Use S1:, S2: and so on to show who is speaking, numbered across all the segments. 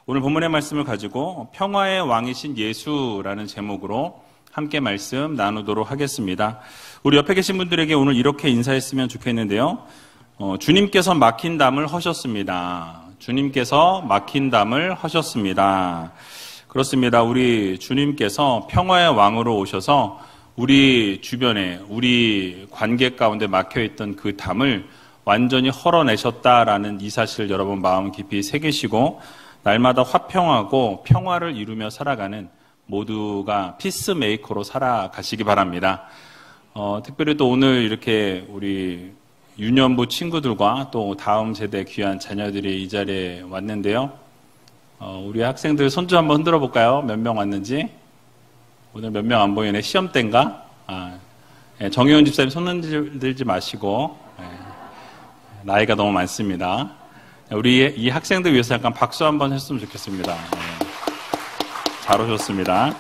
S1: 오늘 본문의 말씀을 가지고 평화의 왕이신 예수라는 제목으로 함께 말씀 나누도록 하겠습니다. 우리 옆에 계신 분들에게 오늘 이렇게 인사했으면 좋겠는데요. 주님께서 막힌 담을 허셨습니다. 주님께서 막힌 담을 허셨습니다. 그렇습니다. 우리 주님께서 평화의 왕으로 오셔서 우리 주변에, 우리 관계 가운데 막혀있던 그 담을 완전히 헐어내셨다라는 이 사실을 여러분 마음 깊이 새기시고 날마다 화평하고 평화를 이루며 살아가는 모두가 피스메이커로 살아가시기 바랍니다. 특별히 또 오늘 이렇게 우리 유년부 친구들과 또 다음 세대 귀한 자녀들이 이 자리에 왔는데요. 우리 학생들 손 좀 한번 흔들어 볼까요? 몇 명 왔는지. 오늘 몇 명 안 보이네. 시험 때인가? 정혜원 집사님 손 흔들지 마시고. 나이가 너무 많습니다. 우리 이 학생들 위해서 약간 박수 한번 했으면 좋겠습니다. 잘 오셨습니다.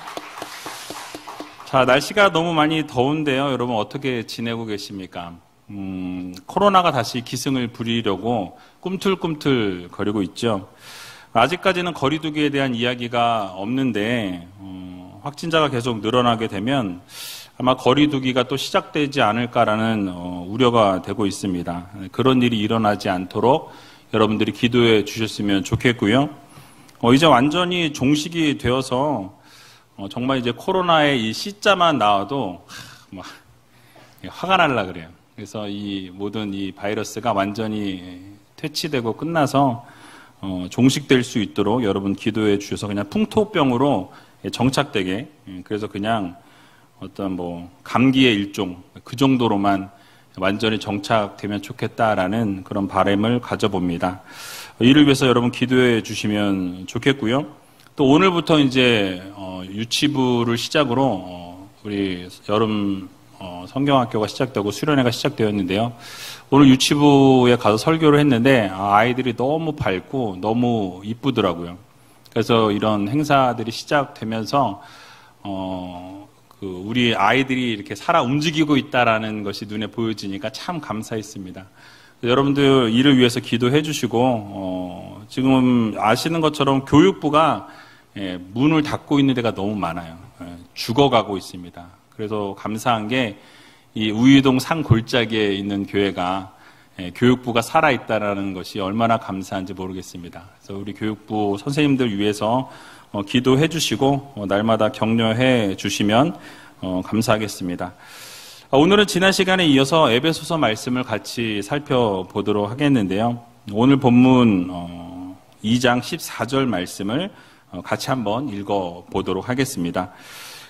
S1: 자, 날씨가 너무 많이 더운데요. 여러분 어떻게 지내고 계십니까? 코로나가 다시 기승을 부리려고 꿈틀꿈틀 거리고 있죠. 아직까지는 거리두기에 대한 이야기가 없는데 확진자가 계속 늘어나게 되면 아마 거리두기가 또 시작되지 않을까라는 우려가 되고 있습니다. 그런 일이 일어나지 않도록 여러분들이 기도해 주셨으면 좋겠고요. 이제 완전히 종식이 되어서 정말 이제 코로나의 이 C자만 나와도 화가 날라 그래요. 그래서 이 모든 이 바이러스가 완전히 퇴치되고 끝나서 종식될 수 있도록 여러분 기도해 주셔서 그냥 풍토병으로 정착되게, 그래서 그냥 어떤 감기의 일종 그 정도로만 완전히 정착되면 좋겠다라는 그런 바람을 가져봅니다. 이를 위해서 여러분 기도해 주시면 좋겠고요. 또 오늘부터 이제 유치부를 시작으로 우리 여름 성경학교가 시작되고 수련회가 시작되었는데요. 오늘 유치부에 가서 설교를 했는데 아이들이 너무 밝고 너무 이쁘더라고요. 그래서 이런 행사들이 시작되면서 우리 아이들이 이렇게 살아 움직이고 있다라는 것이 눈에 보여지니까 참 감사했습니다. 여러분들 이를 위해서 기도해 주시고 지금 아시는 것처럼 교육부가 문을 닫고 있는 데가 너무 많아요. 죽어가고 있습니다. 그래서 감사한 게 이 우이동 산 골짜기에 있는 교회가 교육부가 살아있다라는 것이 얼마나 감사한지 모르겠습니다. 그래서 우리 교육부 선생님들 위해서 기도해 주시고 날마다 격려해 주시면 감사하겠습니다. 오늘은 지난 시간에 이어서 에베소서 말씀을 같이 살펴보도록 하겠는데요. 오늘 본문 2장 14절 말씀을 같이 한번 읽어보도록 하겠습니다.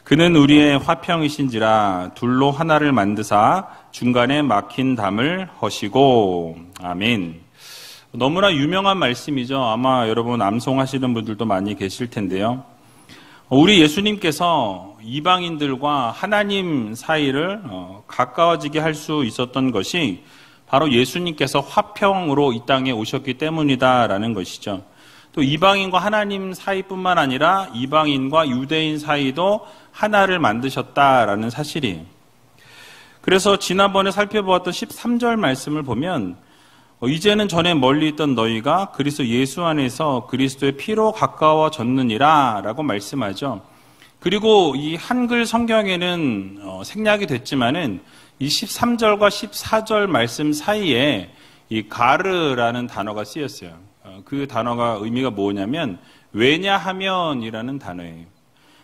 S1: 그는 우리의 화평이신지라 둘로 하나를 만드사 중간에 막힌 담을 허시고. 아멘. 너무나 유명한 말씀이죠. 아마 여러분 암송하시는 분들도 많이 계실 텐데요. 우리 예수님께서 이방인들과 하나님 사이를 가까워지게 할 수 있었던 것이 바로 예수님께서 화평으로 이 땅에 오셨기 때문이다라는 것이죠. 또 이방인과 하나님 사이뿐만 아니라 이방인과 유대인 사이도 하나를 만드셨다라는 사실이에요. 그래서 지난번에 살펴보았던 13절 말씀을 보면 이제는 전에 멀리 있던 너희가 그리스도 예수 안에서 그리스도의 피로 가까워졌느니라 라고 말씀하죠. 그리고 이 한글 성경에는 생략이 됐지만은 이 13절과 14절 말씀 사이에 이 가르라는 단어가 쓰였어요. 그 단어가 의미가 뭐냐면 왜냐하면이라는 단어예요.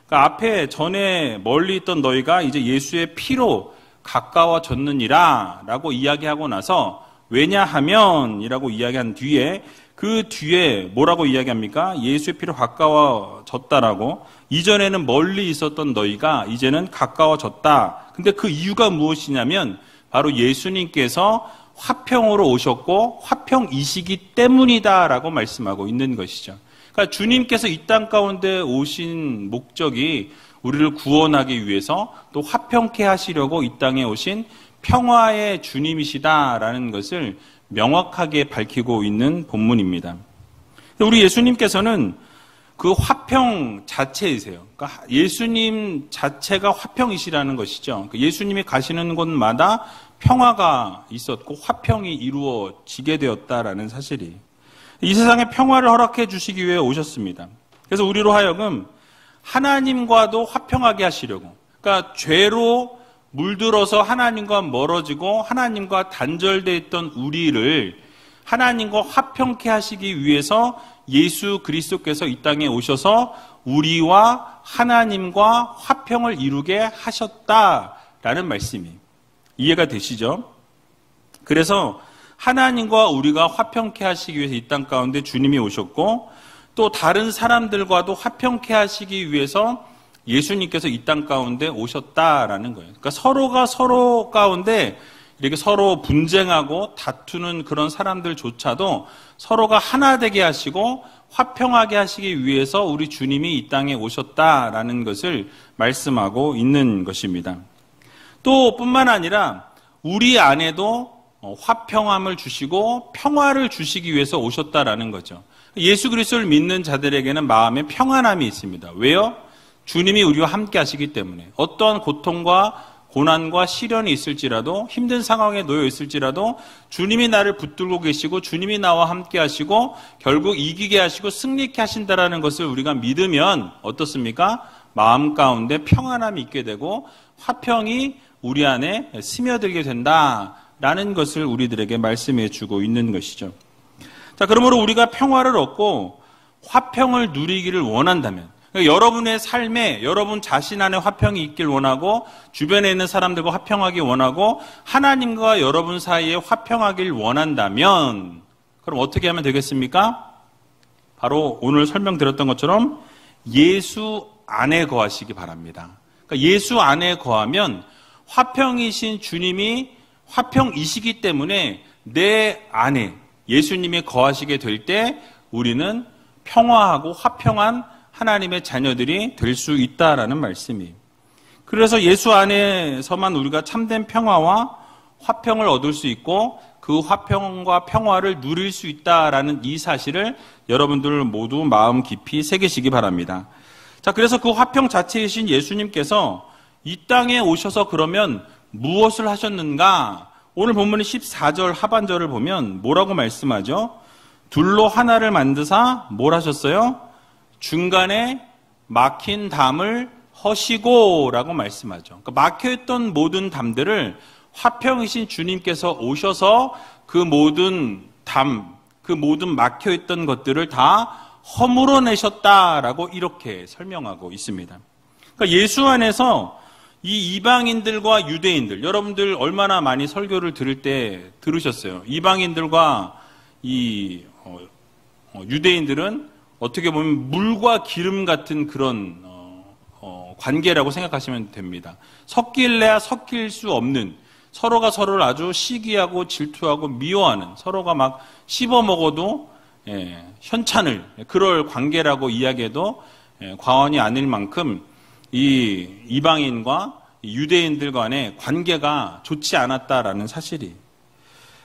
S1: 그러니까 앞에 전에 멀리 있던 너희가 이제 예수의 피로 가까워졌느니라 라고 이야기하고 나서 왜냐하면이라고 이야기한 뒤에 그 뒤에 뭐라고 이야기합니까? 예수의 피로 가까워졌다라고. 이전에는 멀리 있었던 너희가 이제는 가까워졌다. 근데 그 이유가 무엇이냐면 바로 예수님께서 화평으로 오셨고 화평이시기 때문이다라고 말씀하고 있는 것이죠. 그러니까 주님께서 이 땅 가운데 오신 목적이 우리를 구원하기 위해서 또 화평케 하시려고 이 땅에 오신 평화의 주님이시다라는 것을 명확하게 밝히고 있는 본문입니다. 우리 예수님께서는 그 화평 자체이세요. 그러니까 예수님 자체가 화평이시라는 것이죠. 예수님이 가시는 곳마다 평화가 있었고 화평이 이루어지게 되었다라는 사실이. 이 세상에 평화를 허락해 주시기 위해 오셨습니다. 그래서 우리로 하여금 하나님과도 화평하게 하시려고, 그러니까 죄로 물들어서 하나님과 멀어지고 하나님과 단절되어 있던 우리를 하나님과 화평케 하시기 위해서 예수 그리스도께서 이 땅에 오셔서 우리와 하나님과 화평을 이루게 하셨다라는 말씀이 이해가 되시죠? 그래서 하나님과 우리가 화평케 하시기 위해서 이 땅 가운데 주님이 오셨고, 또 다른 사람들과도 화평케 하시기 위해서 예수님께서 이 땅 가운데 오셨다라는 거예요. 그러니까 서로가 서로 가운데 이렇게 서로 분쟁하고 다투는 그런 사람들조차도 서로가 하나 되게 하시고 화평하게 하시기 위해서 우리 주님이 이 땅에 오셨다라는 것을 말씀하고 있는 것입니다. 또 뿐만 아니라 우리 안에도 화평함을 주시고 평화를 주시기 위해서 오셨다라는 거죠. 예수 그리스도를 믿는 자들에게는 마음에 평안함이 있습니다. 왜요? 주님이 우리와 함께 하시기 때문에. 어떠한 고통과 고난과 시련이 있을지라도, 힘든 상황에 놓여 있을지라도 주님이 나를 붙들고 계시고 주님이 나와 함께 하시고 결국 이기게 하시고 승리케 하신다라는 것을 우리가 믿으면 어떻습니까? 마음 가운데 평안함이 있게 되고 화평이 우리 안에 스며들게 된다라는 것을 우리들에게 말씀해 주고 있는 것이죠. 자, 그러므로 우리가 평화를 얻고 화평을 누리기를 원한다면, 그러니까 여러분의 삶에 여러분 자신 안에 화평이 있길 원하고 주변에 있는 사람들과 화평하기 원하고 하나님과 여러분 사이에 화평하길 원한다면, 그럼 어떻게 하면 되겠습니까? 바로 오늘 설명드렸던 것처럼 예수 안에 거하시기 바랍니다. 그러니까 예수 안에 거하면 화평이신 주님이 화평이시기 때문에 내 안에 예수님이 거하시게 될 때 우리는 평화하고 화평한 하나님의 자녀들이 될 수 있다라는 말씀이에요. 그래서 예수 안에서만 우리가 참된 평화와 화평을 얻을 수 있고 그 화평과 평화를 누릴 수 있다라는 이 사실을 여러분들 모두 마음 깊이 새기시기 바랍니다. 자, 그래서 그 화평 자체이신 예수님께서 이 땅에 오셔서 그러면 무엇을 하셨는가? 오늘 본문의 14절 하반절을 보면 뭐라고 말씀하죠? 둘로 하나를 만드사 뭘 하셨어요? 중간에 막힌 담을 허시고 라고 말씀하죠. 그러니까 막혀있던 모든 담들을 화평이신 주님께서 오셔서 그 모든 담, 그 모든 막혀있던 것들을 다 허물어내셨다라고 이렇게 설명하고 있습니다. 그러니까 예수 안에서 이 이방인들과 유대인들, 여러분들 얼마나 많이 설교를 들을 때 들으셨어요. 이방인들과 이 유대인들은 어떻게 보면 물과 기름 같은 그런 관계라고 생각하시면 됩니다. 섞일래야 섞일 수 없는, 서로가 서로를 아주 시기하고 질투하고 미워하는, 서로가 막 씹어먹어도 현찬을, 그럴 관계라고 이야기해도 과언이 아닐 만큼 이 이방인과 유대인들 간의 관계가 좋지 않았다라는 사실이.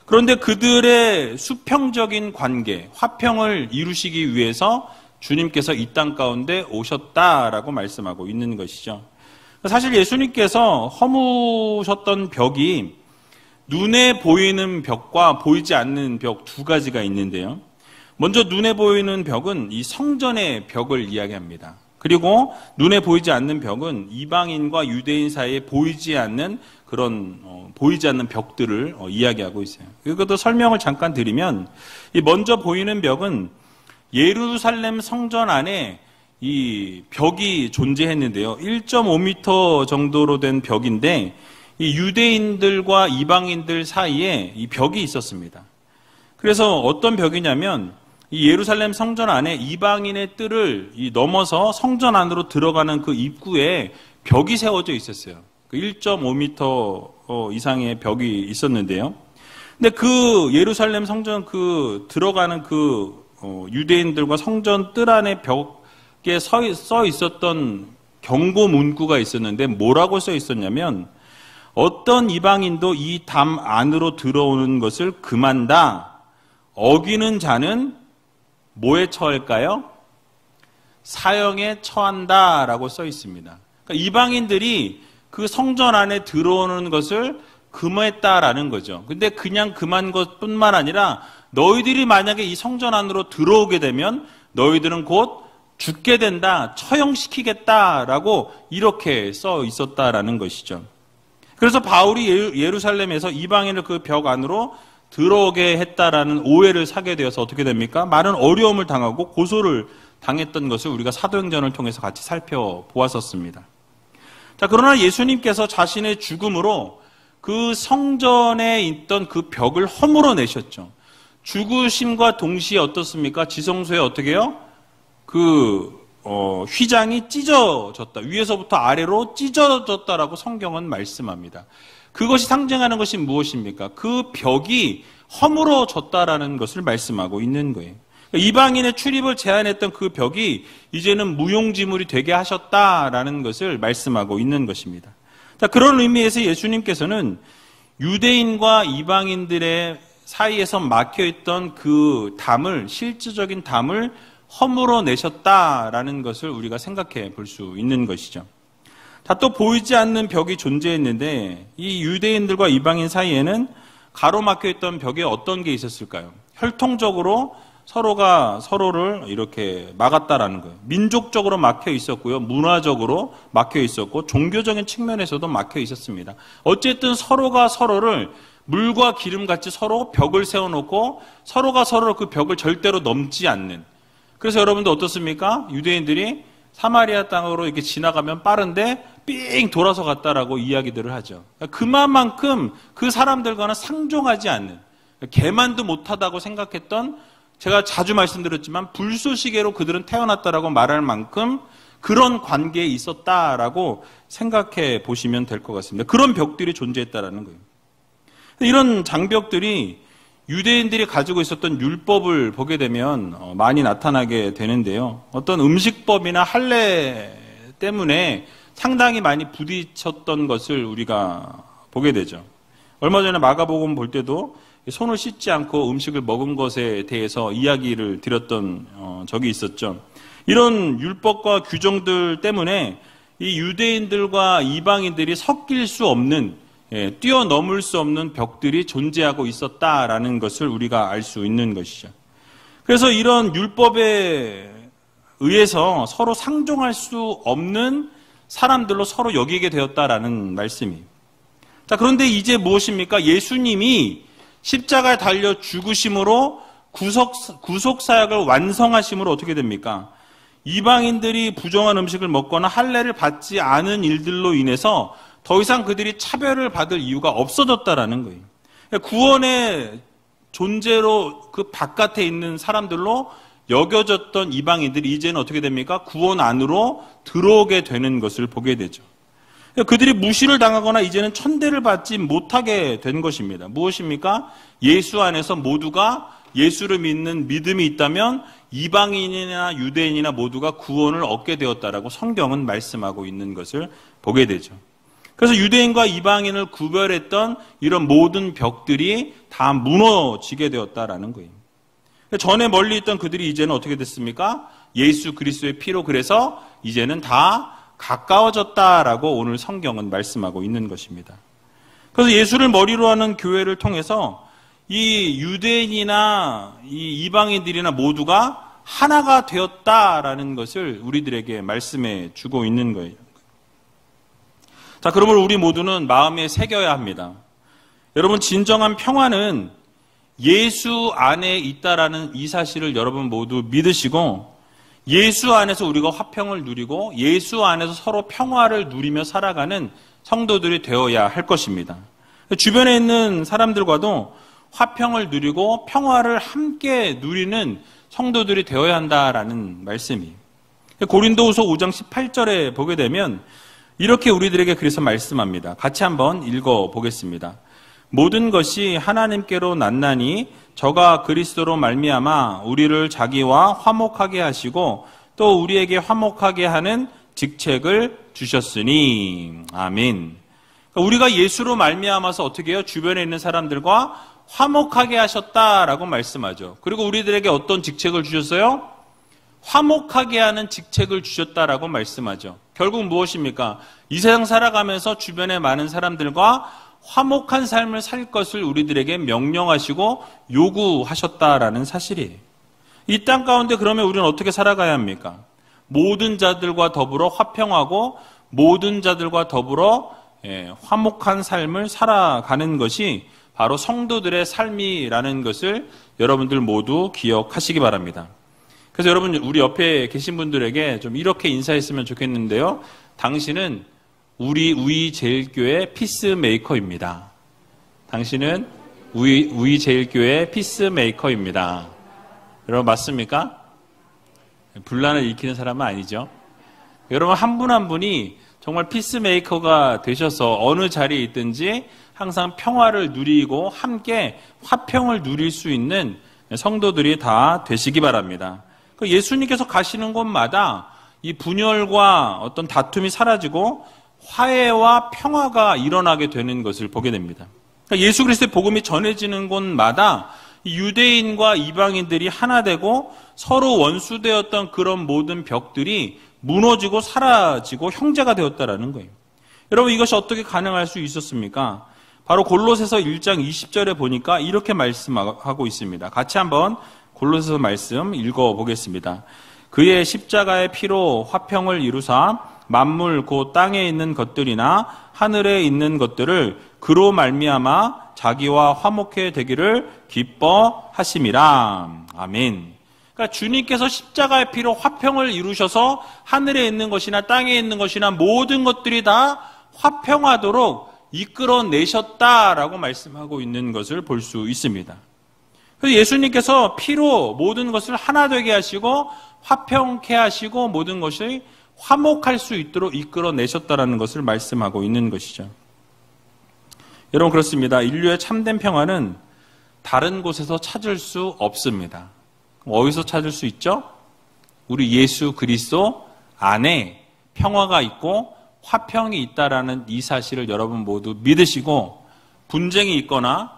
S1: 그런데 그들의 수평적인 관계, 화평을 이루시기 위해서 주님께서 이 땅 가운데 오셨다라고 말씀하고 있는 것이죠. 사실 예수님께서 허무셨던 벽이 눈에 보이는 벽과 보이지 않는 벽 두 가지가 있는데요. 먼저 눈에 보이는 벽은 이 성전의 벽을 이야기합니다. 그리고 눈에 보이지 않는 벽은 이방인과 유대인 사이에 보이지 않는 그런 보이지 않는 벽들을 이야기하고 있어요. 이것도 설명을 잠깐 드리면, 이 먼저 보이는 벽은 예루살렘 성전 안에 이 벽이 존재했는데요. 1.5m 정도로 된 벽인데 이 유대인들과 이방인들 사이에 이 벽이 있었습니다. 그래서 어떤 벽이냐면 이 예루살렘 성전 안에 이방인의 뜰을 넘어서 성전 안으로 들어가는 그 입구에 벽이 세워져 있었어요. 1.5m 이상의 벽이 있었는데요. 근데 그 예루살렘 성전 그 들어가는 그 유대인들과 성전 뜰 안에 벽에 써 있었던 경고 문구가 있었는데 뭐라고 써 있었냐면, 어떤 이방인도 이 담 안으로 들어오는 것을 금한다. 어기는 자는 뭐에 처할까요? 사형에 처한다라고 써 있습니다. 그러니까 이방인들이 그 성전 안에 들어오는 것을 금했다라는 거죠. 근데 그냥 금한 것뿐만 아니라 너희들이 만약에 이 성전 안으로 들어오게 되면 너희들은 곧 죽게 된다, 처형시키겠다라고 이렇게 써 있었다라는 것이죠. 그래서 바울이 예루살렘에서 이방인을 그 벽 안으로 들어오게 했다라는 오해를 사게 되어서 어떻게 됩니까? 많은 어려움을 당하고 고소를 당했던 것을 우리가 사도행전을 통해서 같이 살펴보았었습니다. 자, 그러나 예수님께서 자신의 죽음으로 그 성전에 있던 그 벽을 허물어 내셨죠. 죽으심과 동시에 어떻습니까? 지성소에 어떻게 해요? 휘장이 찢어졌다. 위에서부터 아래로 찢어졌다라고 성경은 말씀합니다. 그것이 상징하는 것이 무엇입니까? 그 벽이 허물어졌다라는 것을 말씀하고 있는 거예요. 이방인의 출입을 제한했던 그 벽이 이제는 무용지물이 되게 하셨다라는 것을 말씀하고 있는 것입니다. 자, 그런 의미에서 예수님께서는 유대인과 이방인들의 사이에서 막혀있던 그 담을, 실질적인 담을 허물어 내셨다라는 것을 우리가 생각해 볼 수 있는 것이죠. 다 또 보이지 않는 벽이 존재했는데 이 유대인들과 이방인 사이에는 가로막혀 있던 벽에 어떤 게 있었을까요? 혈통적으로 서로가 서로를 이렇게 막았다라는 거예요. 민족적으로 막혀 있었고요. 문화적으로 막혀 있었고 종교적인 측면에서도 막혀 있었습니다. 어쨌든 서로가 서로를 물과 기름같이 서로 벽을 세워놓고 서로가 서로 그 벽을 절대로 넘지 않는. 그래서 여러분도 어떻습니까? 유대인들이 사마리아 땅으로 이렇게 지나가면 빠른데 삥 돌아서 갔다라고 이야기들을 하죠. 그만큼 그 사람들과는 상종하지 않는, 개만도 못하다고 생각했던, 제가 자주 말씀드렸지만 불쏘시개로 그들은 태어났다라고 말할 만큼 그런 관계에 있었다라고 생각해 보시면 될 것 같습니다. 그런 벽들이 존재했다라는 거예요. 이런 장벽들이 유대인들이 가지고 있었던 율법을 보게 되면 많이 나타나게 되는데요. 어떤 음식법이나 할례 때문에 상당히 많이 부딪혔던 것을 우리가 보게 되죠. 얼마 전에 마가복음 볼 때도 손을 씻지 않고 음식을 먹은 것에 대해서 이야기를 드렸던 적이 있었죠. 이런 율법과 규정들 때문에 이 유대인들과 이방인들이 섞일 수 없는, 뛰어넘을 수 없는 벽들이 존재하고 있었다라는 것을 우리가 알 수 있는 것이죠. 그래서 이런 율법에 의해서 서로 상종할 수 없는 사람들로 서로 여기게 되었다라는 말씀이에요. 자, 그런데 이제 무엇입니까? 예수님이 십자가에 달려 죽으심으로 구속사역을 완성하심으로 어떻게 됩니까? 이방인들이 부정한 음식을 먹거나 할례를 받지 않은 일들로 인해서 더 이상 그들이 차별을 받을 이유가 없어졌다라는 거예요. 구원의 존재로 그 바깥에 있는 사람들로 여겨졌던 이방인들이 이제는 어떻게 됩니까? 구원 안으로 들어오게 되는 것을 보게 되죠. 그들이 무시를 당하거나 이제는 천대를 받지 못하게 된 것입니다. 무엇입니까? 예수 안에서 모두가 예수를 믿는 믿음이 있다면 이방인이나 유대인이나 모두가 구원을 얻게 되었다라고 성경은 말씀하고 있는 것을 보게 되죠. 그래서 유대인과 이방인을 구별했던 이런 모든 벽들이 다 무너지게 되었다라는 거예요. 전에 멀리 있던 그들이 이제는 어떻게 됐습니까? 예수 그리스도의 피로 그래서 이제는 다 가까워졌다라고 오늘 성경은 말씀하고 있는 것입니다. 그래서 예수를 머리로 하는 교회를 통해서 이 유대인이나 이 이방인들이나 모두가 하나가 되었다라는 것을 우리들에게 말씀해 주고 있는 거예요. 자, 그러므로 우리 모두는 마음에 새겨야 합니다. 여러분, 진정한 평화는 예수 안에 있다라는 이 사실을 여러분 모두 믿으시고 예수 안에서 우리가 화평을 누리고 예수 안에서 서로 평화를 누리며 살아가는 성도들이 되어야 할 것입니다. 주변에 있는 사람들과도 화평을 누리고 평화를 함께 누리는 성도들이 되어야 한다라는 말씀이에요. 고린도후서 5장 18절에 보게 되면 이렇게 우리들에게 그래서 말씀합니다. 같이 한번 읽어보겠습니다. 모든 것이 하나님께로 났나니 저가 그리스도로 말미암아 우리를 자기와 화목하게 하시고 또 우리에게 화목하게 하는 직책을 주셨으니 아멘. 우리가 예수로 말미암아서 어떻게 해요? 주변에 있는 사람들과 화목하게 하셨다라고 말씀하죠. 그리고 우리들에게 어떤 직책을 주셨어요? 화목하게 하는 직책을 주셨다라고 말씀하죠. 결국 무엇입니까? 이 세상 살아가면서 주변에 많은 사람들과 화목한 삶을 살 것을 우리들에게 명령하시고 요구하셨다라는 사실이에요. 이 땅 가운데 그러면 우리는 어떻게 살아가야 합니까? 모든 자들과 더불어 화평하고 모든 자들과 더불어 화목한 삶을 살아가는 것이 바로 성도들의 삶이라는 것을 여러분들 모두 기억하시기 바랍니다. 그래서 여러분, 우리 옆에 계신 분들에게 좀 이렇게 인사했으면 좋겠는데요. 당신은 우리 우이제일교회 피스메이커입니다. 당신은 우이제일교회 피스메이커입니다. 여러분, 맞습니까? 분란을 일으키는 사람은 아니죠. 여러분, 한 분 한 분이 정말 피스메이커가 되셔서 어느 자리에 있든지 항상 평화를 누리고 함께 화평을 누릴 수 있는 성도들이 다 되시기 바랍니다. 예수님께서 가시는 곳마다 이 분열과 어떤 다툼이 사라지고 화해와 평화가 일어나게 되는 것을 보게 됩니다. 예수 그리스도의 복음이 전해지는 곳마다 유대인과 이방인들이 하나 되고 서로 원수되었던 그런 모든 벽들이 무너지고 사라지고 형제가 되었다라는 거예요. 여러분, 이것이 어떻게 가능할 수 있었습니까? 바로 골로새서 1장 20절에 보니까 이렇게 말씀하고 있습니다. 같이 한번 골로새서 말씀 읽어보겠습니다. 그의 십자가의 피로 화평을 이루사 만물 곧 땅에 있는 것들이나 하늘에 있는 것들을 그로 말미암아 자기와 화목해 되기를 기뻐하심이라. 아멘. 그러니까 주님께서 십자가의 피로 화평을 이루셔서 하늘에 있는 것이나 땅에 있는 것이나 모든 것들이 다 화평하도록 이끌어내셨다라고 말씀하고 있는 것을 볼 수 있습니다. 그래서 예수님께서 피로 모든 것을 하나 되게 하시고 화평케 하시고 모든 것이 화목할 수 있도록 이끌어내셨다라는 것을 말씀하고 있는 것이죠. 여러분, 그렇습니다. 인류의 참된 평화는 다른 곳에서 찾을 수 없습니다. 어디서 찾을 수 있죠? 우리 예수 그리스도 안에 평화가 있고 화평이 있다라는 이 사실을 여러분 모두 믿으시고, 분쟁이 있거나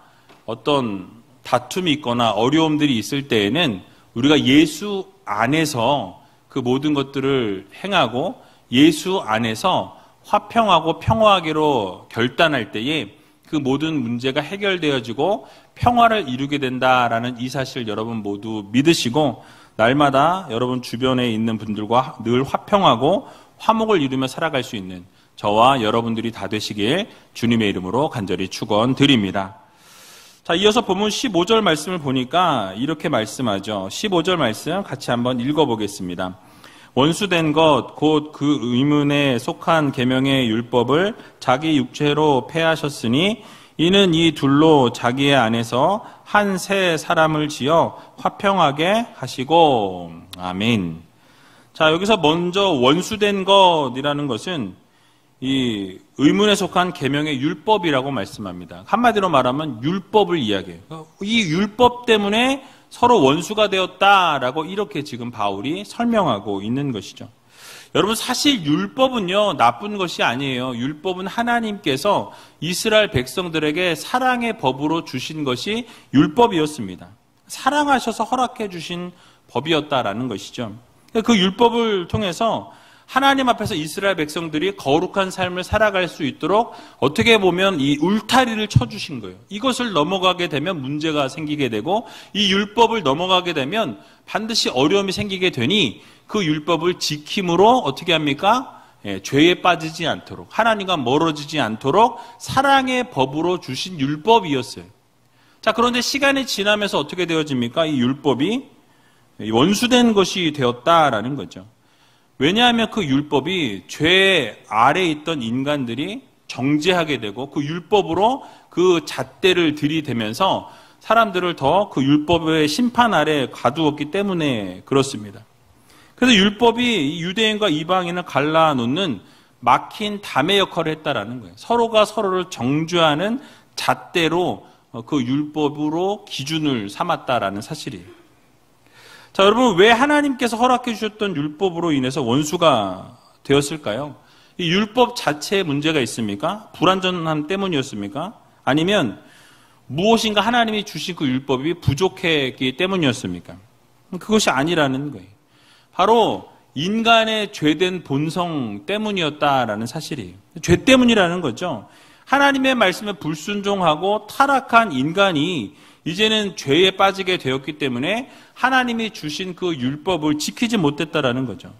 S1: 어떤 다툼이 있거나 어려움들이 있을 때에는 우리가 예수 안에서 그 모든 것들을 행하고 예수 안에서 화평하고 평화하기로 결단할 때에 그 모든 문제가 해결되어지고 평화를 이루게 된다라는 이 사실을 여러분 모두 믿으시고, 날마다 여러분 주변에 있는 분들과 늘 화평하고 화목을 이루며 살아갈 수 있는 저와 여러분들이 다 되시길 주님의 이름으로 간절히 축원드립니다. 자, 이어서 본문 15절 말씀을 보니까 이렇게 말씀하죠. 15절 말씀 같이 한번 읽어보겠습니다. 원수된 것 곧 그 의문에 속한 계명의 율법을 자기 육체로 폐하셨으니 이는 이 둘로 자기의 안에서 한 새 사람을 지어 화평하게 하시고. 아멘. 자, 여기서 먼저 원수된 것이라는 것은 이 의문에 속한 계명의 율법이라고 말씀합니다. 한마디로 말하면 율법을 이야기해요. 이 율법 때문에 서로 원수가 되었다라고 이렇게 지금 바울이 설명하고 있는 것이죠. 여러분, 사실 율법은요, 나쁜 것이 아니에요. 율법은 하나님께서 이스라엘 백성들에게 사랑의 법으로 주신 것이 율법이었습니다. 사랑하셔서 허락해 주신 법이었다라는 것이죠. 그 율법을 통해서 하나님 앞에서 이스라엘 백성들이 거룩한 삶을 살아갈 수 있도록 어떻게 보면 이 울타리를 쳐주신 거예요. 이것을 넘어가게 되면 문제가 생기게 되고, 이 율법을 넘어가게 되면 반드시 어려움이 생기게 되니 그 율법을 지킴으로 어떻게 합니까? 죄에 빠지지 않도록, 하나님과 멀어지지 않도록 사랑의 법으로 주신 율법이었어요. 자, 그런데 시간이 지나면서 어떻게 되어집니까? 이 율법이 원수된 것이 되었다라는 거죠. 왜냐하면 그 율법이 죄 아래에 있던 인간들이 정죄하게 되고 그 율법으로 그 잣대를 들이대면서 사람들을 더 그 율법의 심판 아래 가두었기 때문에 그렇습니다. 그래서 율법이 유대인과 이방인을 갈라놓는 막힌 담의 역할을 했다라는 거예요. 서로가 서로를 정죄하는 잣대로 그 율법으로 기준을 삼았다라는 사실이에요. 자, 여러분, 왜 하나님께서 허락해 주셨던 율법으로 인해서 원수가 되었을까요? 이 율법 자체에 문제가 있습니까? 불완전함 때문이었습니까? 아니면 무엇인가 하나님이 주신 그 율법이 부족했기 때문이었습니까? 그것이 아니라는 거예요. 바로 인간의 죄된 본성 때문이었다라는 사실이에요. 죄 때문이라는 거죠. 하나님의 말씀에 불순종하고 타락한 인간이 이제는 죄에 빠지게 되었기 때문에 하나님이 주신 그 율법을 지키지 못했다라는 거죠.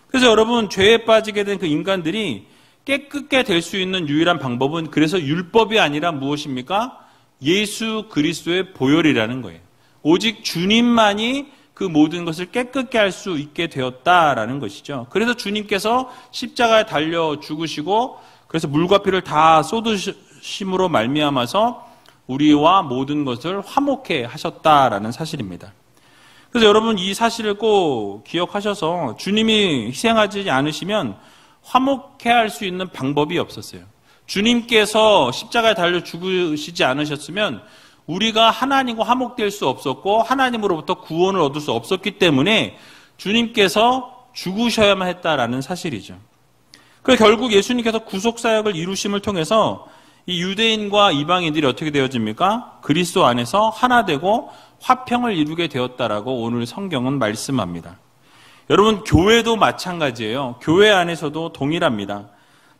S1: 그래서 여러분, 죄에 빠지게 된 그 인간들이 깨끗게 될 수 있는 유일한 방법은 그래서 율법이 아니라 무엇입니까? 예수 그리스도의 보혈이라는 거예요. 오직 주님만이 그 모든 것을 깨끗게 할 수 있게 되었다라는 것이죠. 그래서 주님께서 십자가에 달려 죽으시고 그래서 물과 피를 다 쏟으심으로 말미암아서 우리와 모든 것을 화목해 하셨다라는 사실입니다. 그래서 여러분, 이 사실을 꼭 기억하셔서 주님이 희생하지 않으시면 화목해 할 수 있는 방법이 없었어요. 주님께서 십자가에 달려 죽으시지 않으셨으면 우리가 하나님과 화목될 수 없었고 하나님으로부터 구원을 얻을 수 없었기 때문에 주님께서 죽으셔야만 했다라는 사실이죠. 그 결국 예수님께서 구속사역을 이루심을 통해서 이 유대인과 이방인들이 어떻게 되어집니까? 그리스도 안에서 하나 되고 화평을 이루게 되었다라고 오늘 성경은 말씀합니다. 여러분, 교회도 마찬가지예요. 교회 안에서도 동일합니다.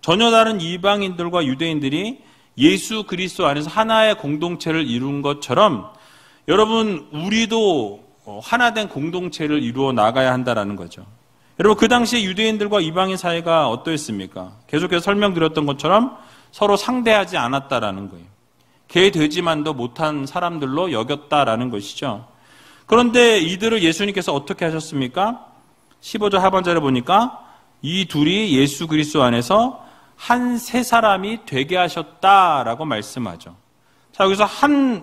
S1: 전혀 다른 이방인들과 유대인들이 예수 그리스도 안에서 하나의 공동체를 이룬 것처럼 여러분, 우리도 하나된 공동체를 이루어 나가야 한다라는 거죠. 여러분, 그 당시에 유대인들과 이방인 사이가 어떠했습니까? 계속해서 설명드렸던 것처럼 서로 상대하지 않았다라는 거예요. 개 되지만도 못한 사람들로 여겼다라는 것이죠. 그런데 이들을 예수님께서 어떻게 하셨습니까? 15절 하반절에 보니까 이 둘이 예수 그리스도 안에서 한 세 사람이 되게 하셨다라고 말씀하죠. 자, 여기서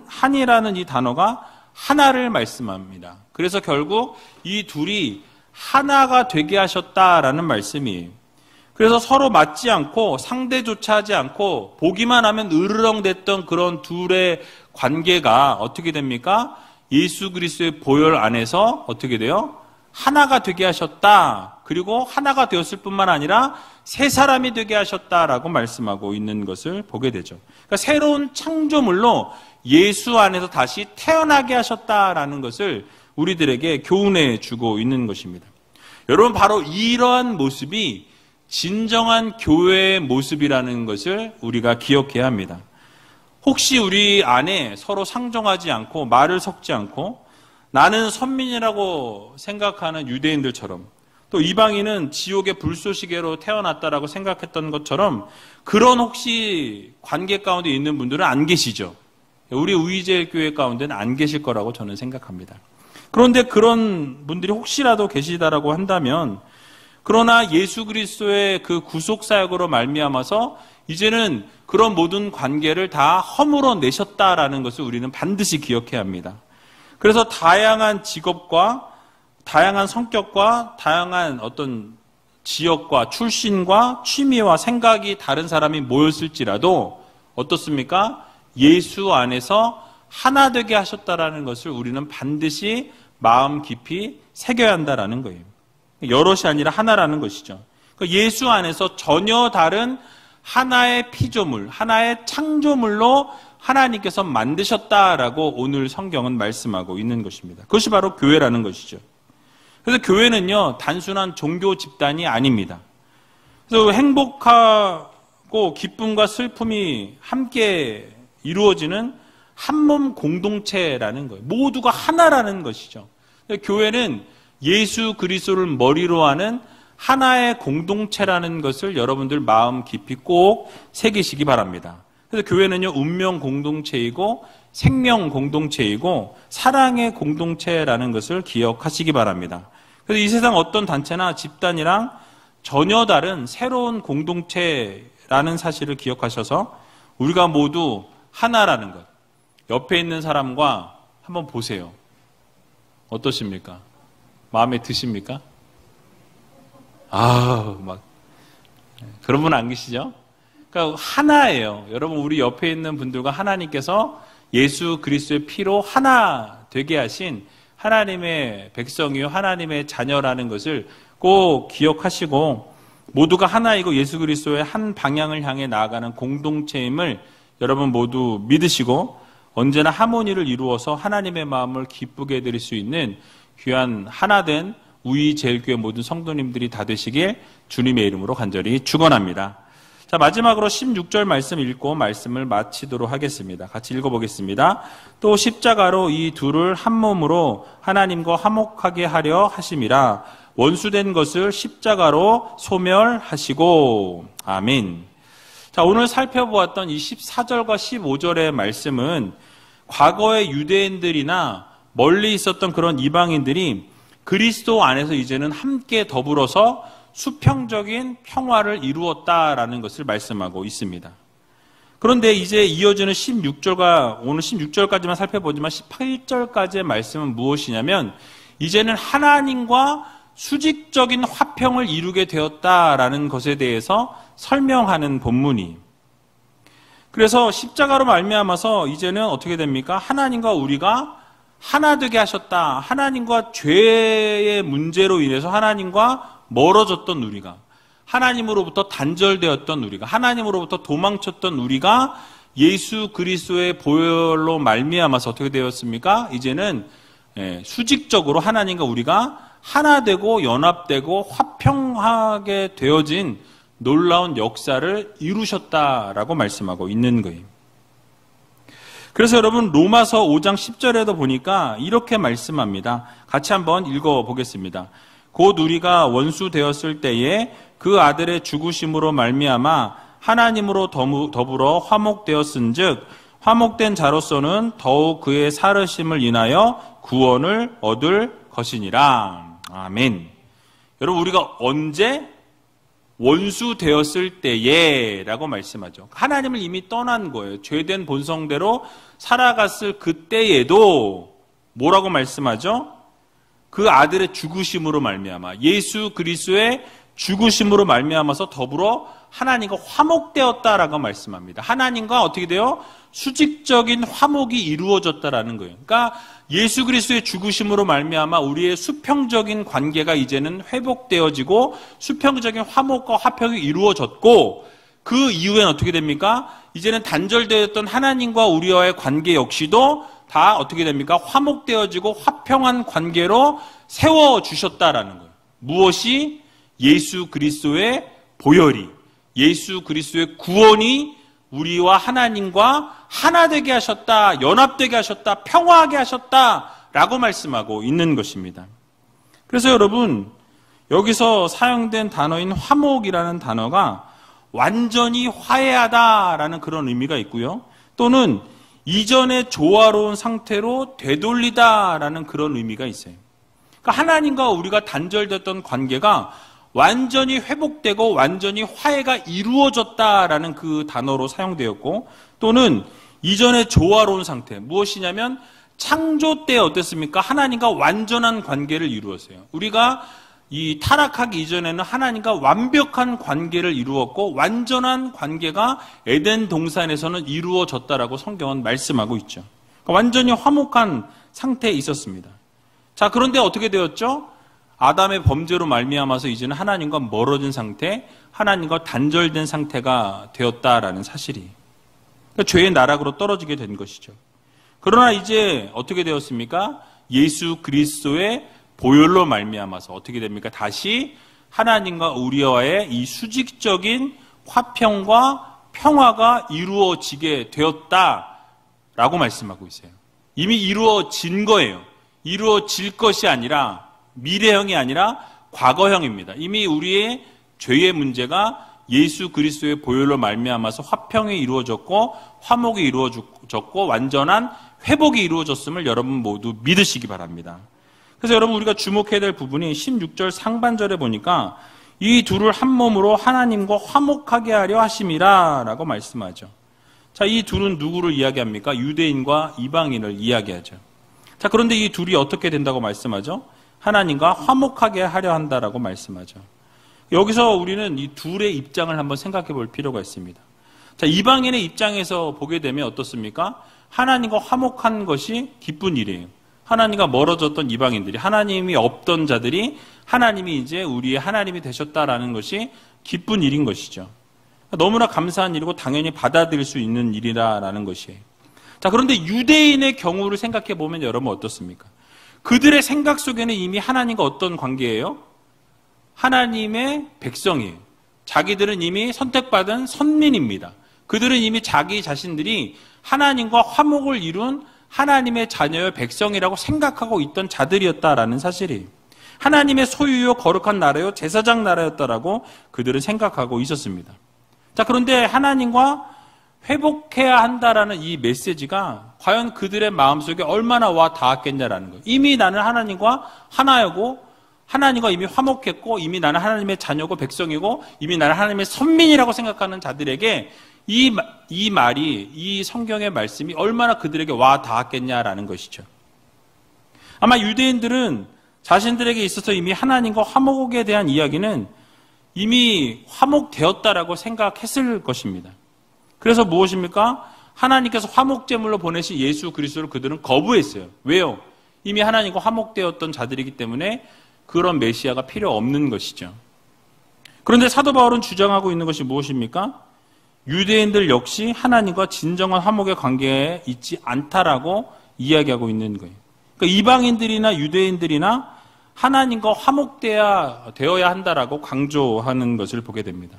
S1: 한이라는 이 단어가 하나를 말씀합니다. 그래서 결국 이 둘이 하나가 되게 하셨다라는 말씀이에요. 그래서 서로 맞지 않고 상대조차 하지 않고 보기만 하면 으르렁댔던 그런 둘의 관계가 어떻게 됩니까? 예수 그리스도의 보혈 안에서 어떻게 돼요? 하나가 되게 하셨다. 그리고 하나가 되었을 뿐만 아니라 세 사람이 되게 하셨다라고 말씀하고 있는 것을 보게 되죠. 그러니까 새로운 창조물로 예수 안에서 다시 태어나게 하셨다라는 것을 우리들에게 교훈해 주고 있는 것입니다. 여러분, 바로 이러한 모습이 진정한 교회의 모습이라는 것을 우리가 기억해야 합니다. 혹시 우리 안에 서로 상정하지 않고 말을 섞지 않고 나는 선민이라고 생각하는 유대인들처럼 또 이방인은 지옥의 불쏘시개로 태어났다라고 생각했던 것처럼 그런 혹시 관계 가운데 있는 분들은 안 계시죠. 우리 우이제일교회 가운데는 안 계실 거라고 저는 생각합니다. 그런데 그런 분들이 혹시라도 계시다라고 한다면 그러나 예수 그리스도의 그 구속사역으로 말미암아서 이제는 그런 모든 관계를 다 허물어 내셨다라는 것을 우리는 반드시 기억해야 합니다. 그래서 다양한 직업과 다양한 성격과 다양한 어떤 지역과 출신과 취미와 생각이 다른 사람이 모였을지라도 어떻습니까? 예수 안에서 하나 되게 하셨다라는 것을 우리는 반드시 마음 깊이 새겨야 한다라는 거예요. 여럿이 아니라 하나라는 것이죠. 예수 안에서 전혀 다른 하나의 피조물, 하나의 창조물로 하나님께서 만드셨다라고 오늘 성경은 말씀하고 있는 것입니다. 그것이 바로 교회라는 것이죠. 그래서 교회는요, 단순한 종교 집단이 아닙니다. 그래서 행복하고 기쁨과 슬픔이 함께 이루어지는 한 몸 공동체라는 거예요. 모두가 하나라는 것이죠. 교회는 예수 그리스도를 머리로 하는 하나의 공동체라는 것을 여러분들 마음 깊이 꼭 새기시기 바랍니다. 그래서 교회는요, 운명 공동체이고 생명 공동체이고 사랑의 공동체라는 것을 기억하시기 바랍니다. 그래서 이 세상 어떤 단체나 집단이랑 전혀 다른 새로운 공동체라는 사실을 기억하셔서 우리가 모두 하나라는 것. 옆에 있는 사람과 한번 보세요. 어떠십니까? 마음에 드십니까? 그런 분 안 계시죠? 그러니까 하나예요. 여러분, 우리 옆에 있는 분들과 하나님께서 예수 그리스도의 피로 하나 되게 하신 하나님의 백성이요, 하나님의 자녀라는 것을 꼭 기억하시고 모두가 하나이고 예수 그리스도의 한 방향을 향해 나아가는 공동체임을 여러분 모두 믿으시고 언제나 하모니를 이루어서 하나님의 마음을 기쁘게 해드릴 수 있는 귀한 하나된 우이제일교회 모든 성도님들이 다 되시길 주님의 이름으로 간절히 축원합니다. 자, 마지막으로 16절 말씀 읽고 말씀을 마치도록 하겠습니다. 같이 읽어보겠습니다. 또 십자가로 이 둘을 한 몸으로 하나님과 화목하게 하려 하심이라. 원수된 것을 십자가로 소멸하시고. 아멘. 자, 오늘 살펴보았던 이 14절과 15절의 말씀은 과거의 유대인들이나 멀리 있었던 그런 이방인들이 그리스도 안에서 이제는 함께 더불어서 수평적인 평화를 이루었다라는 것을 말씀하고 있습니다. 그런데 이제 이어지는 16절과 오늘 16절까지만 살펴보지만 18절까지의 말씀은 무엇이냐면 이제는 하나님과 수직적인 화평을 이루게 되었다라는 것에 대해서 설명하는 본문이. 그래서 십자가로 말미암아서 이제는 어떻게 됩니까? 하나님과 우리가 하나 되게 하셨다. 하나님과 죄의 문제로 인해서 하나님과 멀어졌던 우리가, 하나님으로부터 단절되었던 우리가, 하나님으로부터 도망쳤던 우리가 예수 그리스도의 보혈로 말미암아서 어떻게 되었습니까? 이제는 수직적으로 하나님과 우리가 하나 되고 연합되고 화평하게 되어진 놀라운 역사를 이루셨다라고 말씀하고 있는 거예요. 그래서 여러분 로마서 5장 10절에도 보니까 이렇게 말씀합니다. 같이 한번 읽어보겠습니다. 곧 우리가 원수 되었을 때에 그 아들의 죽으심으로 말미암아 하나님으로 더불어 화목되었은즉 화목된 자로서는 더욱 그의 살으심을 인하여 구원을 얻을 것이니라. 아멘. 여러분 우리가 언제 원수 되었을 때에 라고 말씀하죠. 하나님을 이미 떠난 거예요. 죄된 본성대로 살아갔을 그때에도 뭐라고 말씀하죠? 그 아들의 죽으심으로 말미암아 예수 그리스도의 죽으심으로 말미암아서 더불어 하나님과 화목되었다라고 말씀합니다. 하나님과 어떻게 돼요? 수직적인 화목이 이루어졌다라는 거예요. 그러니까 예수 그리스도의 죽으심으로 말미암아 우리의 수평적인 관계가 이제는 회복되어지고 수평적인 화목과 화평이 이루어졌고 그 이후에는 어떻게 됩니까? 이제는 단절되었던 하나님과 우리와의 관계 역시도 다 어떻게 됩니까? 화목되어지고 화평한 관계로 세워주셨다라는 거예요. 무엇이? 예수 그리스도의 보혈이, 예수 그리스도의 구원이 우리와 하나님과 하나 되게 하셨다, 연합되게 하셨다, 평화하게 하셨다라고 말씀하고 있는 것입니다. 그래서 여러분 여기서 사용된 단어인 화목이라는 단어가 완전히 화해하다라는 그런 의미가 있고요. 또는 이전의 조화로운 상태로 되돌리다라는 그런 의미가 있어요. 그러니까 하나님과 우리가 단절됐던 관계가 완전히 회복되고 완전히 화해가 이루어졌다라는 그 단어로 사용되었고 또는 이전의 조화로운 상태, 무엇이냐면 창조 때 어땠습니까? 하나님과 완전한 관계를 이루었어요. 우리가 이 타락하기 이전에는 하나님과 완벽한 관계를 이루었고 완전한 관계가 에덴 동산에서는 이루어졌다라고 성경은 말씀하고 있죠. 그러니까 완전히 화목한 상태에 있었습니다. 자, 그런데 어떻게 되었죠? 아담의 범죄로 말미암아서 이제는 하나님과 멀어진 상태, 하나님과 단절된 상태가 되었다라는 사실이. 그러니까 죄의 나락으로 떨어지게 된 것이죠. 그러나 이제 어떻게 되었습니까? 예수 그리스도의 보혈로 말미암아서 어떻게 됩니까? 다시 하나님과 우리와의 이 수직적인 화평과 평화가 이루어지게 되었다라고 말씀하고 있어요. 이미 이루어진 거예요. 이루어질 것이 아니라 미래형이 아니라 과거형입니다. 이미 우리의 죄의 문제가 예수 그리스도의 보혈로 말미암아서 화평이 이루어졌고 화목이 이루어졌고 완전한 회복이 이루어졌음을 여러분 모두 믿으시기 바랍니다. 그래서 여러분 우리가 주목해야 될 부분이 16절 상반절에 보니까 이 둘을 한 몸으로 하나님과 화목하게 하려 하심이라 라고 말씀하죠. 자, 이 둘은 누구를 이야기합니까? 유대인과 이방인을 이야기하죠. 자, 그런데 이 둘이 어떻게 된다고 말씀하죠? 하나님과 화목하게 하려 한다라고 말씀하죠. 여기서 우리는 이 둘의 입장을 한번 생각해 볼 필요가 있습니다. 자, 이방인의 입장에서 보게 되면 어떻습니까? 하나님과 화목한 것이 기쁜 일이에요. 하나님과 멀어졌던 이방인들이, 하나님이 없던 자들이 하나님이 이제 우리의 하나님이 되셨다라는 것이 기쁜 일인 것이죠. 너무나 감사한 일이고 당연히 받아들일 수 있는 일이라는 것이에요. 자, 그런데 유대인의 경우를 생각해 보면 여러분 어떻습니까? 그들의 생각 속에는 이미 하나님과 어떤 관계예요? 하나님의 백성이에요. 자기들은 이미 선택받은 선민입니다. 그들은 이미 자기 자신들이 하나님과 화목을 이룬 하나님의 자녀의 백성이라고 생각하고 있던 자들이었다라는 사실이, 하나님의 소유요 거룩한 나라요 제사장 나라였다라고 그들은 생각하고 있었습니다. 자, 그런데 하나님과 회복해야 한다라는 이 메시지가 과연 그들의 마음속에 얼마나 와 닿았겠냐라는 거예요. 이미 나는 하나님과 하나이고 하나님과 이미 화목했고 이미 나는 하나님의 자녀고 백성이고 이미 나는 하나님의 선민이라고 생각하는 자들에게 이 말이, 이 성경의 말씀이 얼마나 그들에게 와 닿았겠냐라는 것이죠. 아마 유대인들은 자신들에게 있어서 이미 하나님과 화목에 대한 이야기는 이미 화목되었다라고 생각했을 것입니다. 그래서 무엇입니까? 하나님께서 화목제물로 보내신 예수 그리스도를 그들은 거부했어요. 왜요? 이미 하나님과 화목되었던 자들이기 때문에 그런 메시아가 필요 없는 것이죠. 그런데 사도 바울은 주장하고 있는 것이 무엇입니까? 유대인들 역시 하나님과 진정한 화목의 관계에 있지 않다라고 이야기하고 있는 거예요. 그러니까 이방인들이나 유대인들이나 하나님과 화목되어야 한다라고 강조하는 것을 보게 됩니다.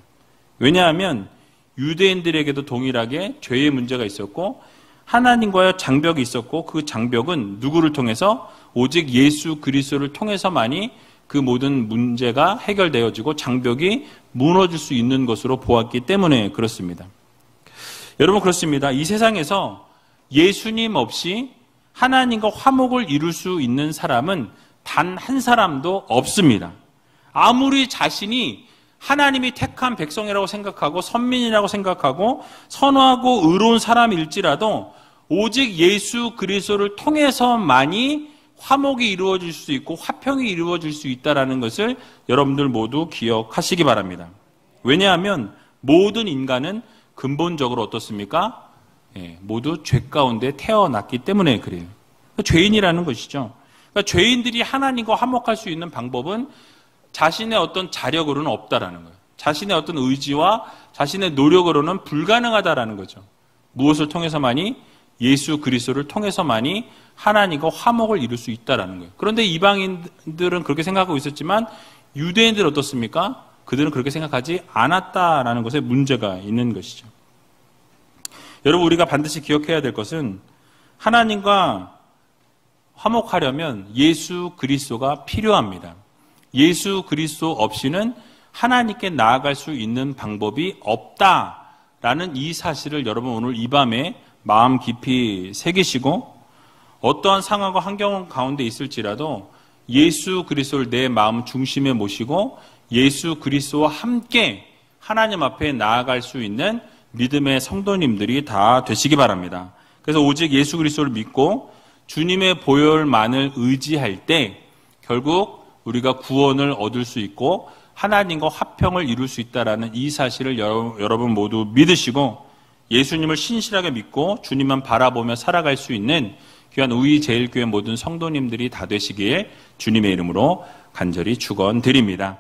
S1: 왜냐하면 유대인들에게도 동일하게 죄의 문제가 있었고 하나님과의 장벽이 있었고 그 장벽은 누구를 통해서? 오직 예수 그리스도를 통해서만이 그 모든 문제가 해결되어지고 장벽이 무너질 수 있는 것으로 보았기 때문에 그렇습니다. 여러분, 그렇습니다. 이 세상에서 예수님 없이 하나님과 화목을 이룰 수 있는 사람은 단 한 사람도 없습니다. 아무리 자신이 하나님이 택한 백성이라고 생각하고 선민이라고 생각하고 선하고 의로운 사람일지라도 오직 예수 그리스도를 통해서만이 화목이 이루어질 수 있고 화평이 이루어질 수 있다는 것을 여러분들 모두 기억하시기 바랍니다. 왜냐하면 모든 인간은 근본적으로 어떻습니까? 모두 죄 가운데 태어났기 때문에 그래요. 죄인이라는 것이죠. 그러니까 죄인들이 하나님과 화목할 수 있는 방법은 자신의 어떤 자력으로는 없다라는 거예요. 자신의 어떤 의지와 자신의 노력으로는 불가능하다라는 거죠. 무엇을 통해서만이? 예수 그리스도를 통해서만이 하나님과 화목을 이룰 수 있다라는 거예요. 그런데 이방인들은 그렇게 생각하고 있었지만 유대인들은 어떻습니까? 그들은 그렇게 생각하지 않았다라는 것에 문제가 있는 것이죠. 여러분, 우리가 반드시 기억해야 될 것은 하나님과 화목하려면 예수 그리스도가 필요합니다. 예수 그리스도 없이는 하나님께 나아갈 수 있는 방법이 없다라는 이 사실을 여러분 오늘 이 밤에 마음 깊이 새기시고 어떠한 상황과 환경 가운데 있을지라도 예수 그리스도를 내 마음 중심에 모시고 예수 그리스도와 함께 하나님 앞에 나아갈 수 있는 믿음의 성도님들이 다 되시기 바랍니다. 그래서 오직 예수 그리스도를 믿고 주님의 보혈만을 의지할 때 결국 우리가 구원을 얻을 수 있고 하나님과 화평을 이룰 수 있다는 이 사실을 여러분 모두 믿으시고 예수님을 신실하게 믿고 주님만 바라보며 살아갈 수 있는 귀한 우리제일교회 모든 성도님들이 다 되시기에 주님의 이름으로 간절히 축원드립니다.